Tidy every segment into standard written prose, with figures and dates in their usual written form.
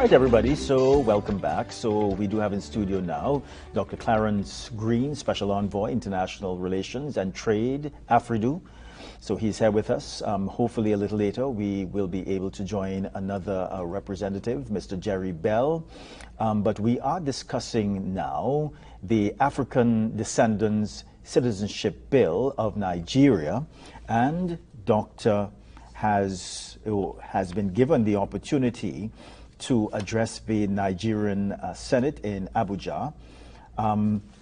right, everybody, so welcome back. So we do have in studio now Dr. Clarence Greene, Special Envoy, International Relations and Trade, AFRIDU. So he's here with us. Hopefully a little later we will be able to join another representative, Mr. Jerry Bell. But we are discussing now the African Descendants Citizenship Bill of Nigeria, and Dr. has been given the opportunity to address the Nigerian Senate in Abuja.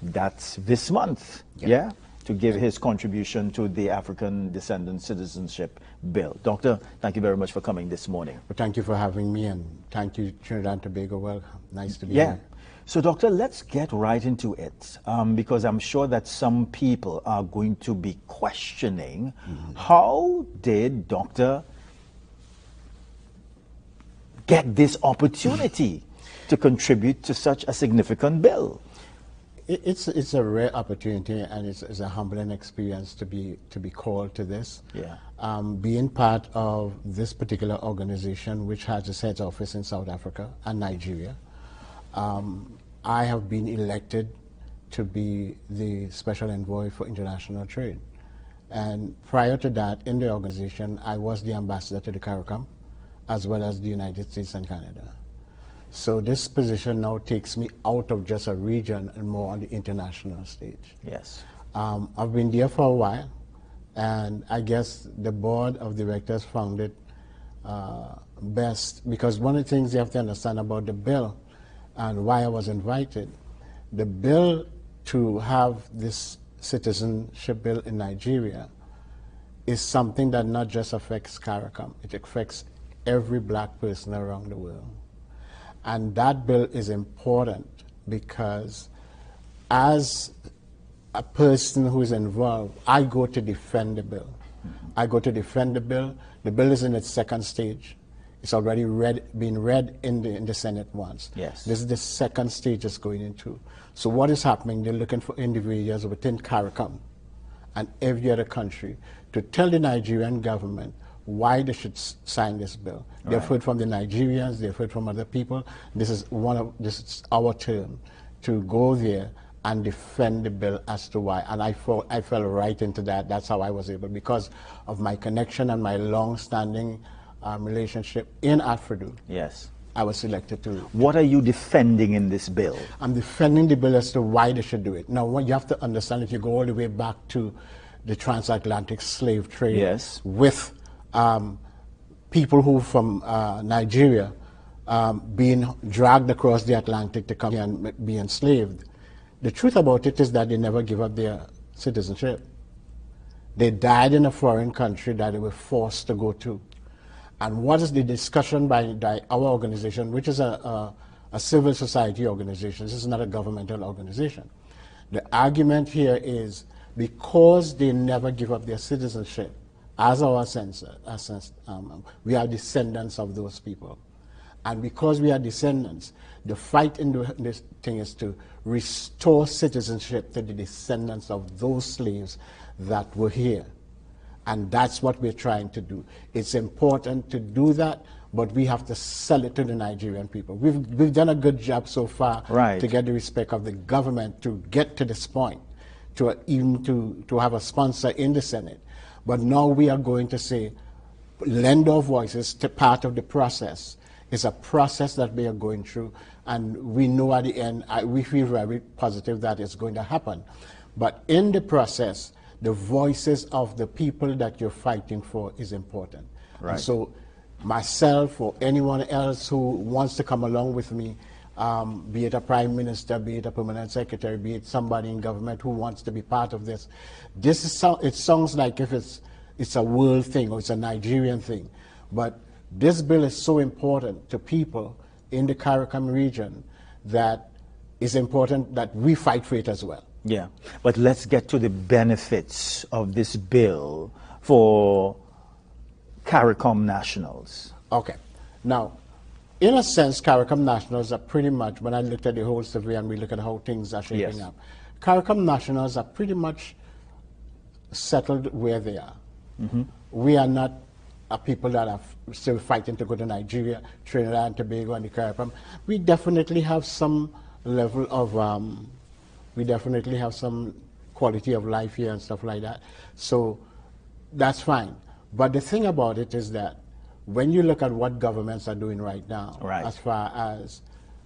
That's this month, yeah, to give his contribution to the African Descendant Citizenship Bill. Doctor, thank you very much for coming this morning. Well, thank you for having me, and thank you, Trinidad and Tobago. Well, nice to be here. So, Doctor, let's get right into it, because I'm sure that some people are going to be questioning, how did Doctor get this opportunity to contribute to such a significant bill? It's a rare opportunity, and it's a humbling experience to be called to this. Yeah. Being part of this particular organization, which has its head office in South Africa and Nigeria, I have been elected to be the Special Envoy for International Trade. And prior to that, in the organization, I was the ambassador to the CARICOM, as well as the United States and Canada. So this position now takes me out of just a region and more on the international stage. Yes. I've been there for a while, and I guess the board of directors found it best, because one of the things you have to understand about the bill and why I was invited, the bill to have this citizenship bill in Nigeria is something that not just affects CARICOM, it affects every black person around the world. And that bill is important because as a person who is involved, I go to defend the bill. I go to defend the bill. The bill is in its second stage. It's already been read in the Senate once. Yes. This is the second stage it's going into. So what is happening? They're looking for individuals within CARICOM and every other country to tell the Nigerian government why they should sign this bill. Right. They've heard from the Nigerians, they've heard from other people. This is our turn to go there and defend the bill as to why. And I fell right into that. That's how I was able, because of my connection and my long-standing relationship in AFRIDU. Yes. I was selected to. What are you defending in this bill? I'm defending the bill as to why they should do it. Now, what you have to understand, if you go all the way back to the transatlantic slave trade, yes, with people who from Nigeria being dragged across the Atlantic to come here and be enslaved. The truth about it is that they never give up their citizenship. They died in a foreign country that they were forced to go to. And what is the discussion by our organization, which is a civil society organization, this is not a governmental organization. The argument here is because they never give up their citizenship, as our we are descendants of those people. And because we are descendants, the fight in this thing is to restore citizenship to the descendants of those slaves that were here. And that's what we're trying to do. It's important to do that, but we have to sell it to the Nigerian people. We've done a good job so far, right, to get the respect of the government to get to this point, to even to have a sponsor in the Senate. But now we are going to say, lend our voices to part of the process. It's a process that we are going through, and we know at the end, we feel very positive that it's going to happen. But in the process, the voices of the people that you're fighting for is important. Right. And so myself or anyone else who wants to come along with me, be it a prime minister, be it a permanent secretary, be it somebody in government who wants to be part of this. It sounds like if it's a world thing or it's a Nigerian thing, but this bill is so important to people in the CARICOM region that it's important that we fight for it as well. Yeah, but let's get to the benefits of this bill for CARICOM nationals. Okay. Now, in a sense, CARICOM nationals are pretty much, when I looked at the whole survey and we look at how things are shaping up, CARICOM nationals are pretty much settled where they are. We are not people that are still fighting to go to Nigeria, Trinidad and Tobago, and the Caribbean. We definitely have some level of, we definitely have some quality of life here and stuff like that. So that's fine. But the thing about it is that when you look at what governments are doing right now, as far as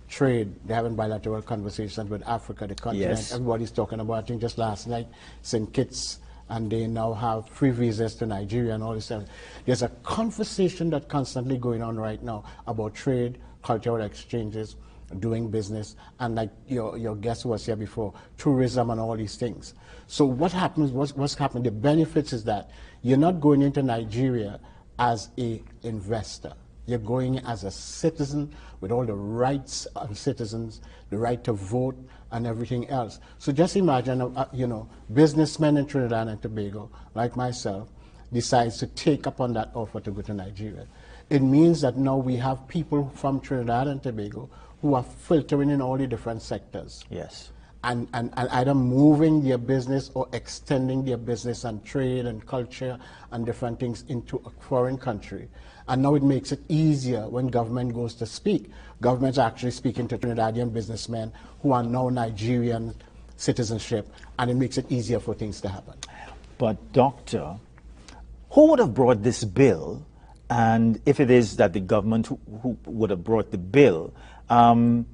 trade, they're having bilateral conversations with Africa, the continent. Yes. Everybody's talking about, I think just last night, St. Kitts, and they now have free visas to Nigeria and all this stuff. There's a conversation that's constantly going on right now about trade, cultural exchanges, doing business, and like your guest was here before, tourism and all these things. So what happens, what's happening, the benefits is that you're not going into Nigeria as a investor. You're going as a citizen with all the rights of citizens, the right to vote and everything else. So just imagine, businessmen in Trinidad and Tobago, like myself, decides to take up on that offer to go to Nigeria. It means that now we have people from Trinidad and Tobago who are filtering in all the different sectors. Yes. And either moving their business or extending their business and trade and culture and different things into a foreign country. And now it makes it easier when government goes to speak. Government's actually speaking to Trinidadian businessmen who are now Nigerian citizenship, and it makes it easier for things to happen. But Doctor, who would have brought this bill? And if it is that the government who would have brought the bill, I'm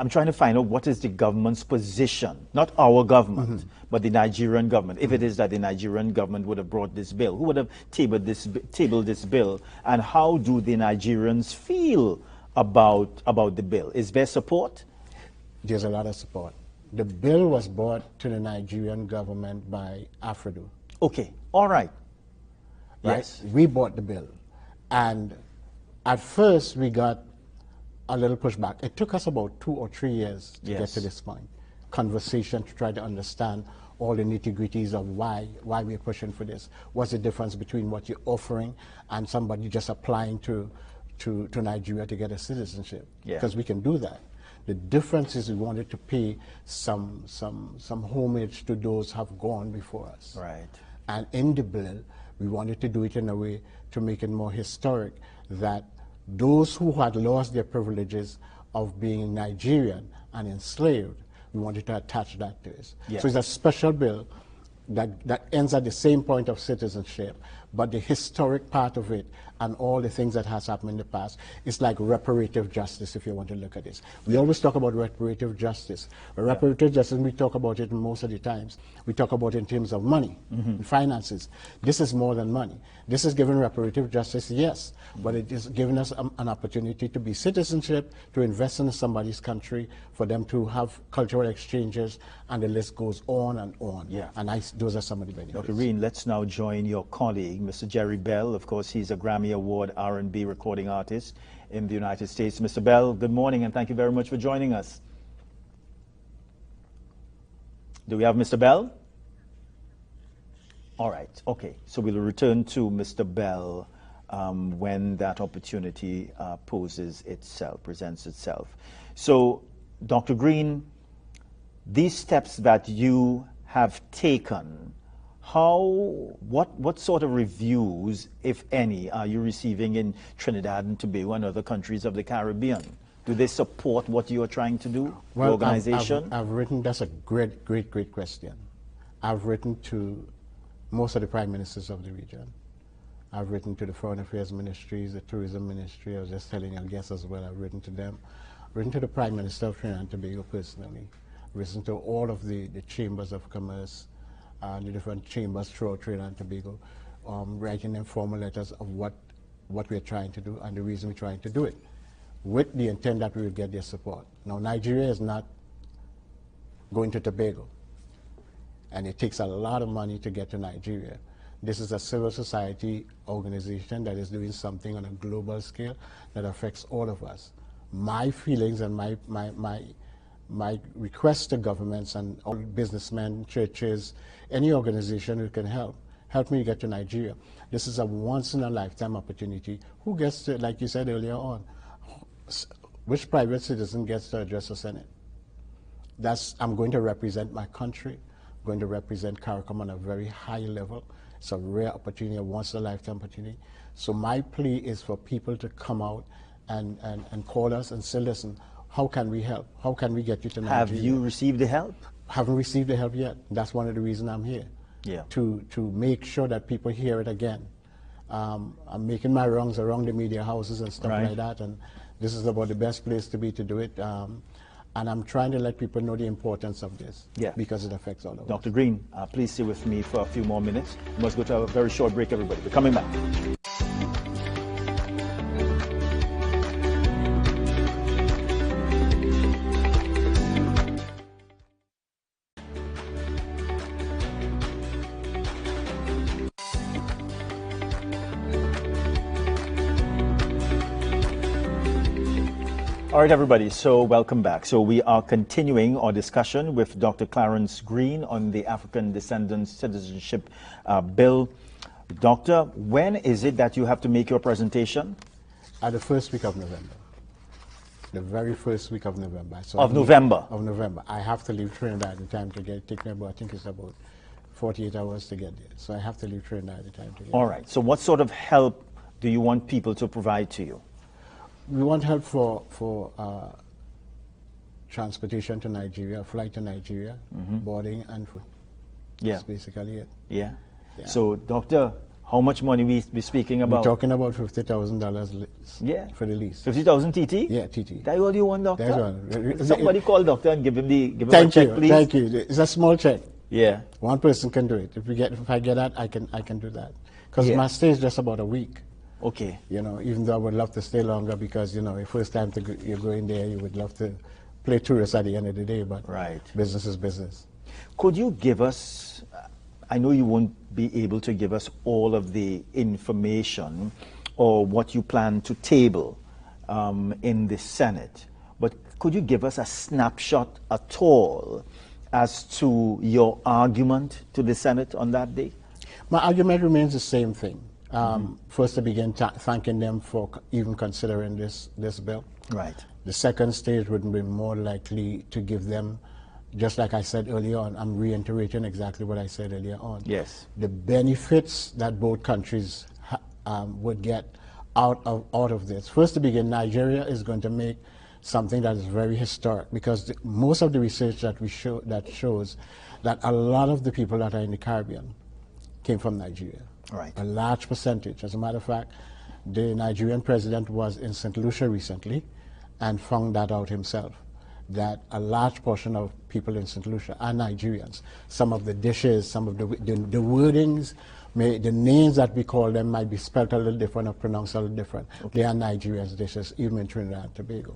trying to find out what is the government's position, not our government, but the Nigerian government. If it is that the Nigerian government would have brought this bill, who would have tabled this bill, and how do the Nigerians feel about the bill? Is there support? There's a lot of support. The bill was brought to the Nigerian government by AFRIDU. Okay, all right. Right? Yes. We bought the bill. And at first we got a little pushback. It took us about 2 or 3 years to get to this point. Conversation to try to understand all the nitty-gritties of why we're pushing for this. What's the difference between what you're offering and somebody just applying to Nigeria to get a citizenship? Because we can do that. The difference is we wanted to pay some homage to those who have gone before us. Right. And in the bill, we wanted to do it in a way to make it more historic, that those who had lost their privileges of being Nigerian and enslaved, we wanted to attach that to this. So it's a special bill that ends at the same point of citizenship, but the historic part of it and all the things that has happened in the past is like reparative justice, if you want to look at this. We always talk about reparative justice. Reparative justice, we talk about it most of the times. We talk about it in terms of money, finances. This is more than money. This is giving reparative justice, yes, but it is giving us an opportunity to be citizenship, to invest in somebody's country, for them to have cultural exchanges, and the list goes on and on. And those are some of the benefits. Dr. Greene, let's now join your colleague, Mr. Jerry Bell. Of course, he's a Grammy Award R&B recording artist in the United States. Mr. Bell, good morning, and thank you very much for joining us. Do we have Mr. Bell? All right, okay. So we'll return to Mr. Bell when that opportunity presents itself. So, Dr. Greene, these steps that you have taken, what sort of reviews, if any, are you receiving in Trinidad and Tobago and other countries of the Caribbean? Do they support what you are trying to do, the organization? I've written, that's a great question. I've written to most of the prime ministers of the region. I've written to the Foreign Affairs Ministries, the Tourism Ministry. I was just telling your guests as well, I've written to them. I've written to the Prime Minister of Trinidad and Tobago personally. I've written to all of the chambers of commerce, the different chambers throughout Trinidad and Tobago, writing them formal letters of what we're trying to do and the reason we're trying to do it, with the intent that we will get their support. Now, Nigeria is not going to Tobago, and it takes a lot of money to get to Nigeria. This is a civil society organization that is doing something on a global scale that affects all of us. My feelings and my request to governments and all businessmen, churches, any organization who can help me get to Nigeria. This is a once-in-a-lifetime opportunity. Who gets to, like you said earlier on, which private citizen gets to address the Senate? I'm going to represent my country, I'm going to represent CARICOM on a very high level. It's a rare opportunity, a once-in-a-lifetime opportunity. So my plea is for people to come out and call us and say, listen, how can we help? How can we get you to Nigeria? Have you received the help? Haven't received the help yet. That's one of the reasons I'm here. Yeah. To make sure that people hear it again. I'm making my wrongs around the media houses and stuff like that, and this is about the best place to be to do it. And I'm trying to let people know the importance of this, because it affects all of us. Dr. Greene, please stay with me for a few more minutes. We must go to a very short break, everybody. We're coming back. All right, everybody, so welcome back. So we are continuing our discussion with Dr. Clarence Greene on the African Descendants Citizenship Bill. Doctor, when is it that you have to make your presentation? The first week of November. The very first week of November. So Of November? Of November. I have to leave Trinidad in time to get, take me about, I think it's about 48 hours to get there. So I have to leave Trinidad in time to get All there. right, so what sort of help do you want people to provide to you? We want help for transportation to Nigeria, flight to Nigeria, boarding and food. Yeah. That's basically it. Yeah. So, doctor, how much money we speaking about? We're talking about $50,000 for the lease. 50,000 TT? Yeah, TT. That all you want, doctor? That's one. Somebody call doctor and give him a check, please. Thank you. It's a small check. Yeah. One person can do it. If I get that, I can do that. Because my stay is just about a week. Okay. You know, even though I would love to stay longer because, you know, the first time you're going there, you would love to play tourist at the end of the day, but business is business. Could you give us, I know you won't be able to give us all of the information or what you plan to table in the Senate, but could you give us a snapshot at all as to your argument to the Senate on that day? My argument remains the same thing. First, to begin thanking them for even considering this bill. Right. The second stage would be more likely to give them, just like I said earlier on, I'm reiterating exactly what I said earlier on. Yes. The benefits that both countries would get out of this. First, to begin, Nigeria is going to make something that is very historic because most of the research that shows that a lot of the people that are in the Caribbean came from Nigeria. Right. A large percentage. As a matter of fact, the Nigerian president was in St. Lucia recently and found that out himself, that a large portion of people in St. Lucia are Nigerians. Some of the dishes, some of the wordings, the names that we call them might be spelled a little different or pronounced a little different. Okay. They are Nigerian dishes, even in Trinidad and Tobago.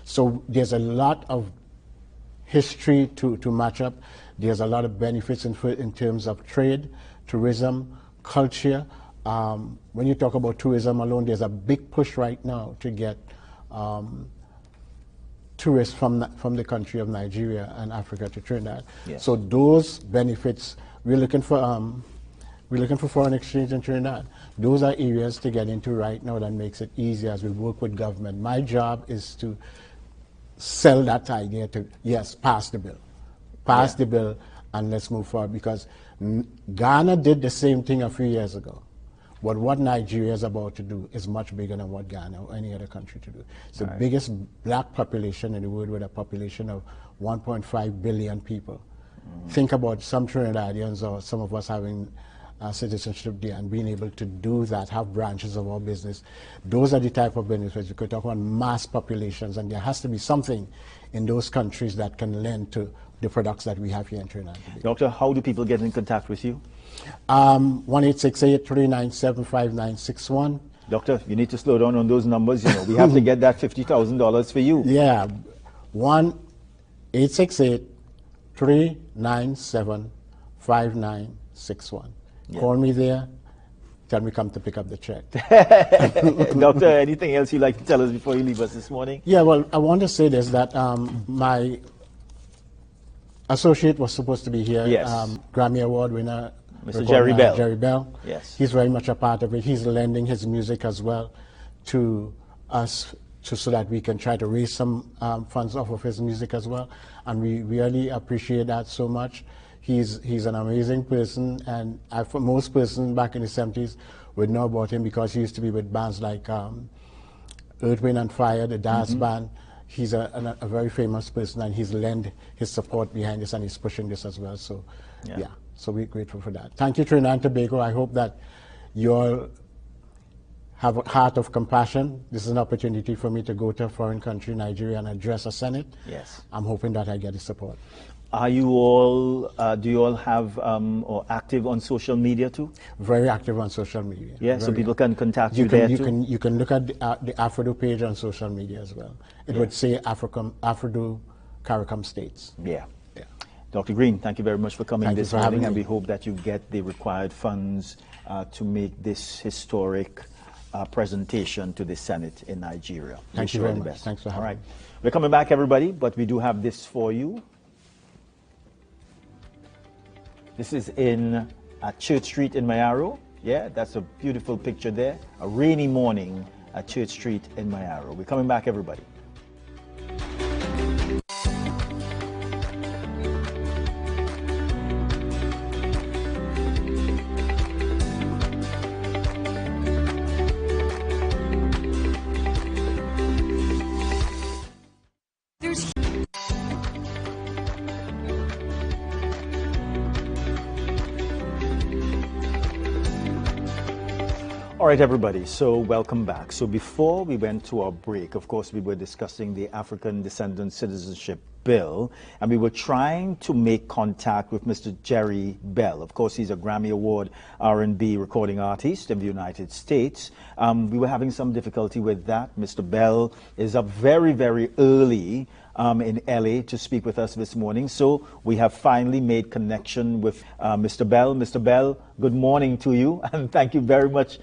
So there's a lot of history to match up. There's a lot of benefits in terms of trade, tourism, culture. When you talk about tourism alone, there's a big push right now to get tourists from the country of Nigeria and Africa to Trinidad. Yes. So those benefits, we're looking for foreign exchange in Trinidad. Those are areas to get into right now that makes it easier as we work with government. My job is to sell that idea to, yes, pass the bill. Pass the bill and let's move forward, because Ghana did the same thing a few years ago. But what Nigeria is about to do is much bigger than what Ghana or any other country to do. It's the biggest black population in the world with a population of 1.5 billion people. Think about some Trinidadians or some of us having citizenship there and being able to do that, have branches of our business. Those are the type of benefits. You could talk about mass populations, and there has to be something in those countries that can lend to the products that we have here in Trinidad. Doctor, how do people get in contact with you? 1-868-397-5961. Doctor, you need to slow down on those numbers. You know, we have to get that $50,000 for you. Yeah, 1-868-397-5961. Yeah. Call me there. Tell me come to pick up the check. Doctor, anything else you'd like to tell us before you leave us this morning? Yeah, well, I want to say this, that my associate was supposed to be here. Yes. Grammy Award winner. Mr. Jerry Bell. Jerry Bell. Yes. He's very much a part of it. He's lending his music as well to us so that we can try to raise some funds off of his music as well. And we really appreciate that so much. He's an amazing person, and for most persons back in the 70s would know about him because he used to be with bands like Earth, Wind and Fire, the dance band. He's a very famous person, and he's lent his support behind this, and he's pushing this as well. So, yeah, so we're grateful for that. Thank you, Trinidad and Tobago. I hope that you all have a heart of compassion. This is an opportunity for me to go to a foreign country, Nigeria, and address a Senate. Yes. I'm hoping that I get the support. Are you all, do you all have, or active on social media too? Very active on social media. Yeah, so people can contact you there too? You can look at the AfriDo page on social media as well. It would say AfriDo CARICOM States. Yeah. Dr. Greene, thank you very much for coming this morning, and we hope that you get the required funds to make this historic presentation to the Senate in Nigeria. Thank you very much. Thanks for having me. All right. We're coming back, everybody, but we do have this for you. This is in Church Street in Mayaro. Yeah, that's a beautiful picture there. A rainy morning at Church Street in Mayaro. We're coming back, everybody. All right, everybody, so welcome back. So before we went to our break, of course, we were discussing the African Descendants Citizenship Bill, and we were trying to make contact with Mr. Jerry Bell. Of course, he's a Grammy Award R&B recording artist in the United States. We were having some difficulty with that. Mr. Bell is up very, very early in LA to speak with us this morning. So we have finally made connection with Mr. Bell. Mr. Bell, good morning to you, and thank you very much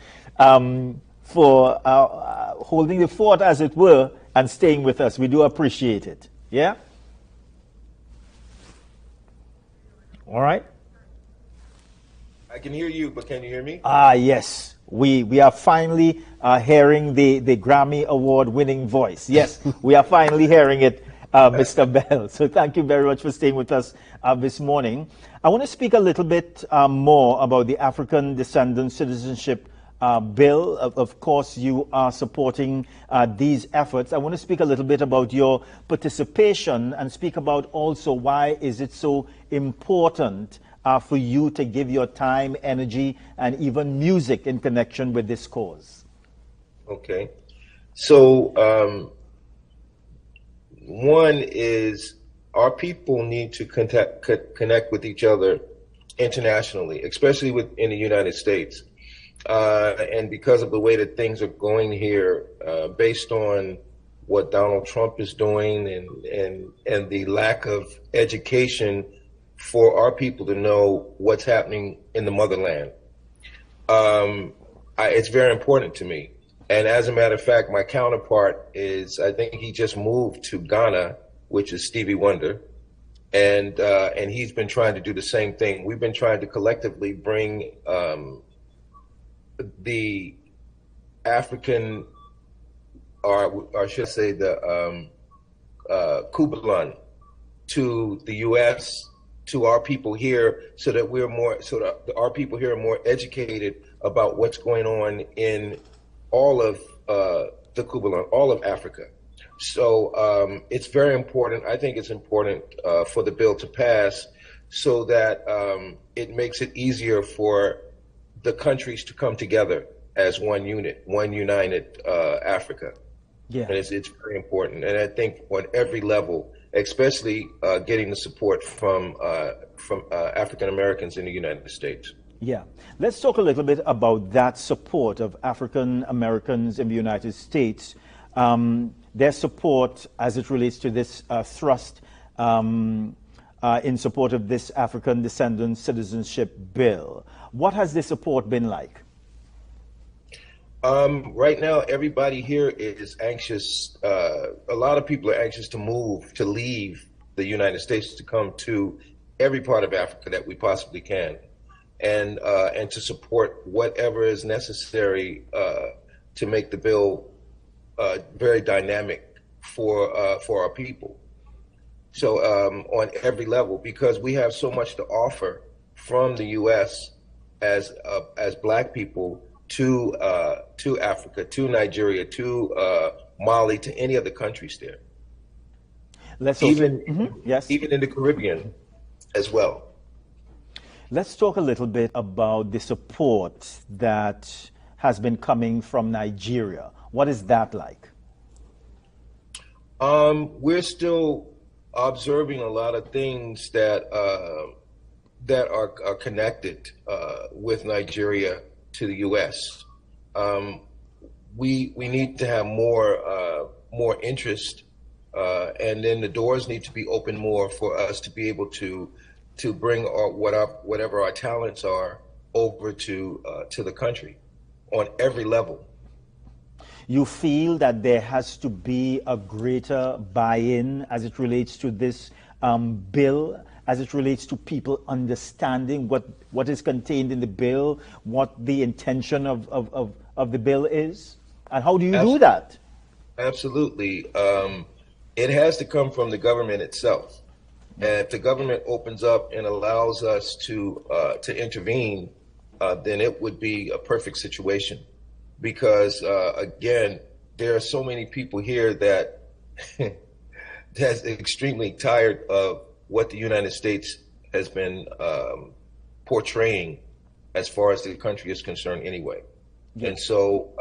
for holding the fort, as it were, and staying with us. We do appreciate it. Yeah? All right? I can hear you, but can you hear me? Yes. We are finally hearing the Grammy Award winning voice. Yes, we are finally hearing it, Mr. Bell. So thank you very much for staying with us this morning. I want to speak a little bit more about the African Descendants Citizenship Bill. Of course, you are supporting these efforts. I want to speak a little bit about your participation and speak about also why is it so important for you to give your time, energy, and even music in connection with this cause. Okay. So, one is our people need to connect with each other internationally, especially in the United States. And because of the way that things are going here, based on what Donald Trump is doing and the lack of education for our people to know what's happening in the motherland, it's very important to me. And as a matter of fact, my counterpart I think he just moved to Ghana, which is Stevie Wonder. And he's been trying to do the same thing. We've been trying to collectively bring the African, or should I say the Kubalan, to the U.S., to our people here, so that our people here are more educated about what's going on in all of the Kubalan, all of Africa. So it's very important. I think it's important for the bill to pass, so that it makes it easier for the countries to come together as one unit, one united Africa. Yeah. And it's very important. And I think on every level, especially getting the support from African Americans in the United States. Yeah. Let's talk a little bit about that support of African Americans in the United States, their support as it relates to this thrust in support of this African Descendants Citizenship Bill. What has the support been like? Right now, everybody here is anxious. A lot of people are anxious to leave the United States, to come to every part of Africa that we possibly can, and to support whatever is necessary to make the bill very dynamic for our people. So on every level, because we have so much to offer from the U.S. as Black people to Africa, to Nigeria, to Mali, to any of the countries there, Let's also, even yes. even in the Caribbean as well. Let's talk a little bit about the support that has been coming from Nigeria. What is that like? We're still observing a lot of things that are connected with Nigeria to the U.S. We need to have more interest, and then the doors need to be open more for us to be able to bring whatever our talents are over to the country on every level. You feel that there has to be a greater buy-in as it relates to this bill, as it relates to people understanding what is contained in the bill, what the intention of the bill is? And how do you do that? Absolutely. It has to come from the government itself. And if the government opens up and allows us to intervene, then it would be a perfect situation. Because again, there are so many people here that that's extremely tired of what the United States has been portraying as far as the country is concerned anyway. Yeah. And so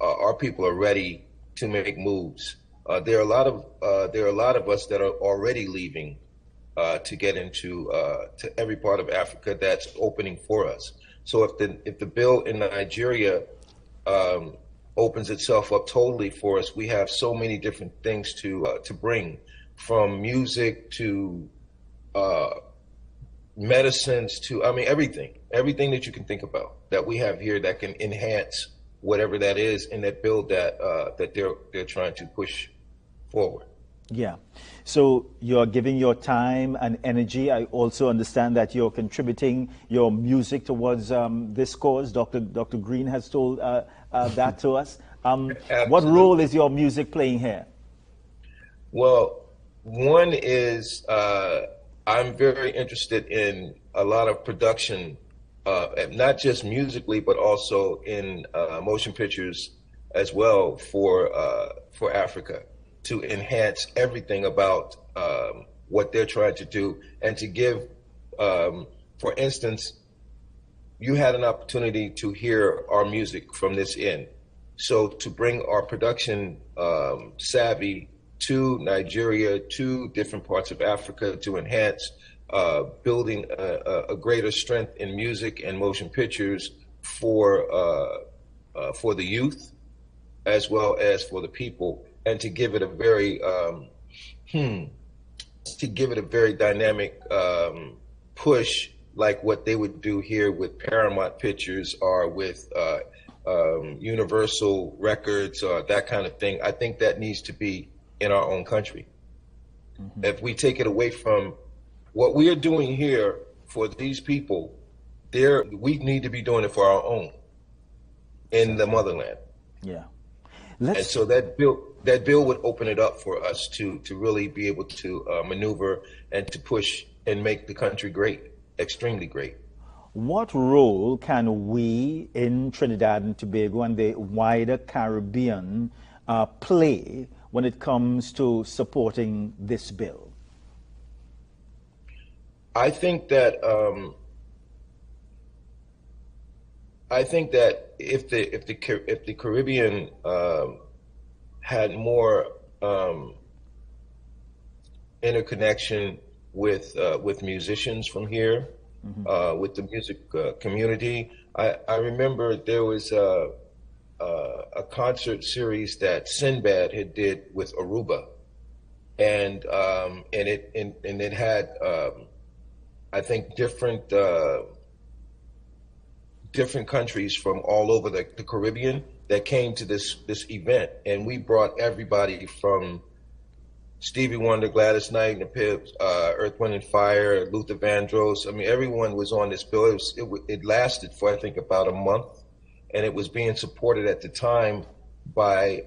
our people are ready to make moves. There are a lot of us that are already leaving to get into to every part of Africa that's opening for us. So if the bill in Nigeria opens itself up totally for us, we have so many different things to bring, from music to medicines to, I mean, everything that you can think about that we have here that can enhance whatever that is in that bill that they're trying to push forward. Yeah. So you're giving your time and energy. I also understand that you're contributing your music towards this cause. Dr. Greene has told that to us. What role is your music playing here? Well, one is I'm very interested in a lot of production, not just musically, but also in motion pictures as well for Africa, to enhance everything about what they're trying to do, and to give, for instance, you had an opportunity to hear our music from this end. So to bring our production savvy to Nigeria, to different parts of Africa, to enhance building a greater strength in music and motion pictures for the youth as well as for the people, and to give it a very dynamic push, like what they would do here with Paramount Pictures or with Universal Records or that kind of thing. I think that needs to be in our own country. Mm-hmm. If we take it away from what we are doing here for these people, we need to be doing it for our own in the motherland. Yeah. And so that bill would open it up for us to really be able to maneuver and to push and make the country great, extremely great. What role can we in Trinidad and Tobago and the wider Caribbean play when it comes to supporting this bill? I think that if the Caribbean had more interconnection with musicians from here, mm-hmm. With the music community, I remember there was a concert series that Sinbad had did with Aruba, and it had I think different countries from all over the Caribbean that came to this event, and we brought everybody from Stevie Wonder, Gladys Knight and the Pips, Earth, Wind and Fire, Luther Vandross. I mean, everyone was on this bill. It lasted for, I think, about a month, and it was being supported at the time by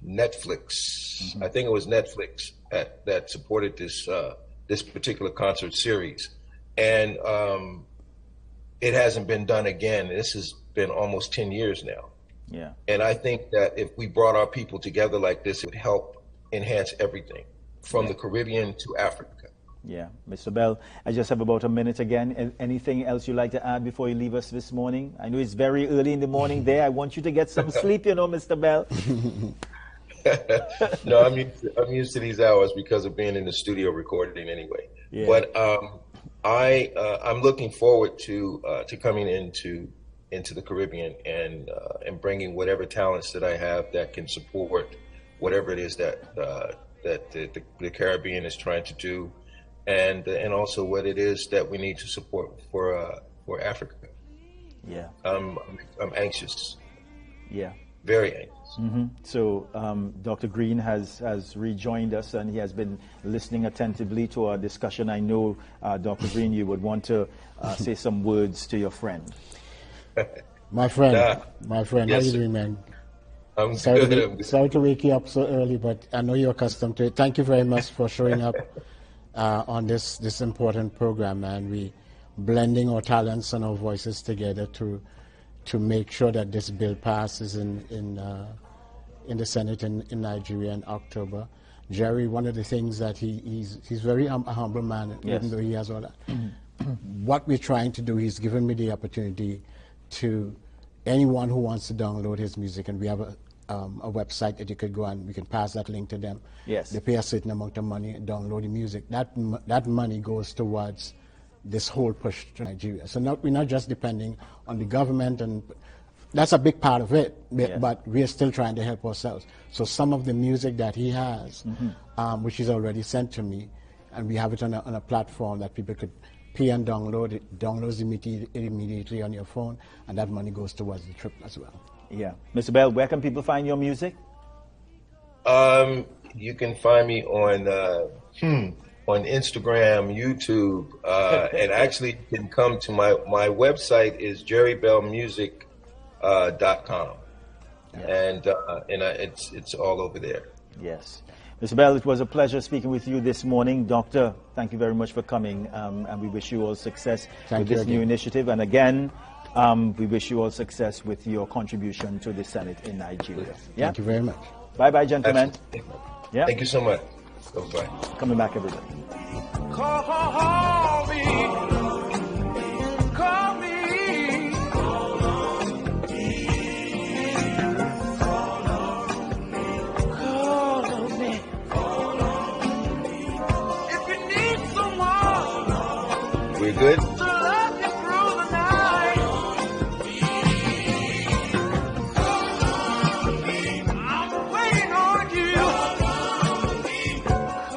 Netflix. Mm-hmm. I think it was Netflix that supported this particular concert series, and it hasn't been done again. This has been almost 10 years now. Yeah. And I think that if we brought our people together like this, it would help enhance everything from the Caribbean to Africa. Yeah. Mr. Bell, I just have about a minute again. Anything else you'd like to add before you leave us this morning? I know it's very early in the morning there. I want you to get some sleep, Mr. Bell. No, I'm used to these hours because of being in the studio recording anyway. Yeah. But I'm looking forward to coming into the Caribbean and bringing whatever talents that I have that can support whatever it is that the Caribbean is trying to do, and also what it is that we need to support for Africa. Yeah, I'm anxious. Yeah, very anxious. Mm-hmm. So Dr. Greene has rejoined us, and he has been listening attentively to our discussion. I know, Dr. Greene, you would want to say some words to your friend. My friend, yes, how are you doing, man? I'm sorry to wake you up so early, but I know you're accustomed to it. Thank you very much for showing up on this important program, man. We blending our talents and our voices together to make sure that this bill passes in the Senate in Nigeria in October. Jerry, one of the things that he's very a humble man, yes, even though he has all that. What we're trying to do, he's given me the opportunity to anyone who wants to download his music, and we have a website that you could go and we can pass that link to them. Yes. They pay a certain amount of money and download the music. That money goes towards this whole push to Nigeria. So we're not just depending on the government, and that's a big part of it, yes, but we are still trying to help ourselves. So some of the music that he has, which he's already sent to me, and we have it on a platform that people could pay and download it, downloads immediately on your phone, and that money goes towards the trip as well. Yeah. Mr. Bell, where can people find your music? You can find me on Instagram, YouTube, and actually you can come to my website is jerrybellmusic.com, and it's all over there. Yes. Mr. Bell, it was a pleasure speaking with you this morning. Doctor, thank you very much for coming, and we wish you all success with this new initiative. And again, we wish you all success with your contribution to the Senate in Nigeria. Yeah? Thank you very much. Bye-bye, gentlemen. Yeah. Thank you so much. Bye-bye. Coming back, everybody. Call me. Call me. We're good?